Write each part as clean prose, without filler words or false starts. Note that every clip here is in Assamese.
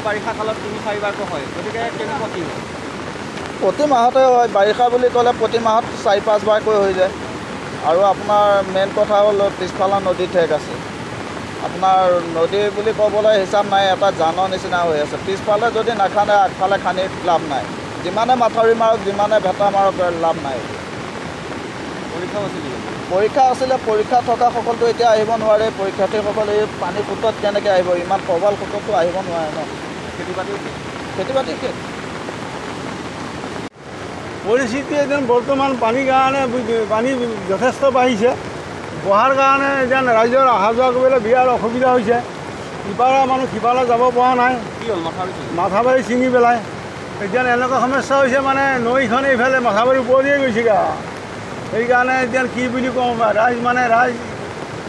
বাৰিষা কালত ৩-৪বাৰকৈ হয়, গতিকে কেনেকুৱা কি হয়? প্ৰতি মাহতে হয়। বাৰিষা বুলি ক'লে প্ৰতি মাহত ৪-৫বাৰকৈ হৈ যায়। আৰু আপোনাৰ মেইন কথা হ'ল পিছফালে নদী ঠেক আছে। আপোনাৰ নদী বুলি ক'বলৈ হিচাপ নাই, এটা জানৰ নিচিনা হৈ আছে। পিছফালে যদি নাখান্দে আগফালে খান্দি লাভ নাই। যিমানে মাথাউৰি মাৰক, যিমানে ভেটা মাৰক, লাভ নাই। পৰীক্ষাও আছিল? পৰীক্ষা আছিলে। পৰীক্ষা থকাসকলতো এতিয়া আহিব নোৱাৰে। পৰীক্ষাৰ্থীসকল এই পানী সোঁতত কেনেকৈ আহিব? ইমান প্ৰবল সোঁততো আহিব নোৱাৰে ন। খেতি বাতিও শেষ। পৰিস্থিতি এতিয়া বৰ্তমান পানীৰ কাৰণে পানী যথেষ্ট বাঢ়িছে। বঢ়াৰ কাৰণে এতিয়া ৰাইজৰ অহা যোৱা কৰিবলৈ বিৰাট অসুবিধা হৈছে। ইপাৰৰ মানুহ সিপাৰলৈ যাব পৰা নাই। কি হ'ল? মাথাবাৰী ছিঙি পেলাই এতিয়া এনেকুৱা সমস্যা হৈছে, মানে নৈখন এইফালে মাথাবাৰীৰ ওপৰতেই গৈছেগৈ। সেইকাৰণে এতিয়া কি বুলি কওঁ, ৰাইজ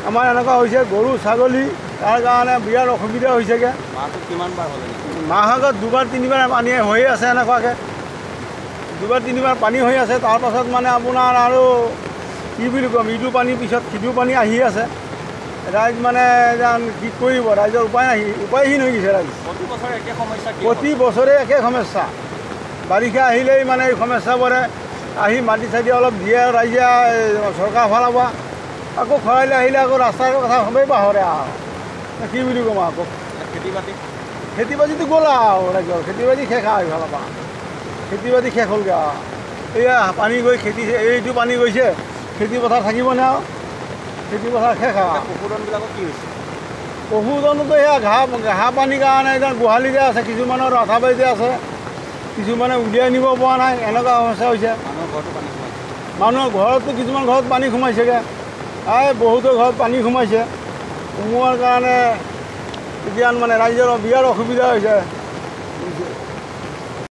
আমাৰ এনেকুৱা হৈছে, গৰু ছাগলী তাৰ কাৰণে বিৰাট অসুবিধা হৈছেগৈ। মাহটোত কিমানবাৰ হ'ল? মাহত 2-3বাৰ পানী হৈয়ে আছে। এনেকুৱাকৈ 2-3বাৰ পানী হৈ আছে। তাৰপাছত মানে আপোনাৰ আৰু কি বুলি ক'ম, ইটো পানীৰ পিছত সিটো পানী আহি আছে। ৰাইজ মানে কি কৰিব, ৰাইজৰ উপায়হীন হৈ গৈছে ৰাইজ। প্ৰতি বছৰে একে সমস্যা। বাৰিষা আহিলেই মানে এই সমস্যাবোৰে আহি মাটি চাটি অলপ দিয়ে ৰাইজে, চৰকাৰৰ ফালৰ পৰা আকৌ খৰালি আহিলে আকৌ ৰাস্তাৰ কথা সবেই পাহৰে আৰু কি বুলি ক'ম। আকৌ খেতি বাতিটো গ'ল আৰু ৰাইজৰ খেতি বাতি শেষ আৰু এইফালৰ পৰা খেতি বাতি শেষ হ'লগৈ আৰু। এয়া পানী গৈ এইটো পানী গৈছে, খেতি পথাৰ থাকিবনে আৰু? খেতি পথাৰ শেষ আৰু। পশুধনবিলাকৰ কি হৈছে? পশুধনতো সেয়া ঘাঁহ পানীৰ কাৰণে এতিয়া গোহালিতে আছে, কিছুমানৰ মাথাবাৰীতে আছে, কিছুমানে উলিয়াই নিব পৰা নাই। এনেকুৱা সমস্যা হৈছে। মানুহৰ ঘৰতো কিছুমান ঘৰত পানী সোমাইছেগৈ। বহুতৰ ঘৰত পানী সোমাইছে। সোমোৱাৰ কাৰণে এতিয়া মানে ৰাইজৰ বিৰাট অসুবিধা হৈছে।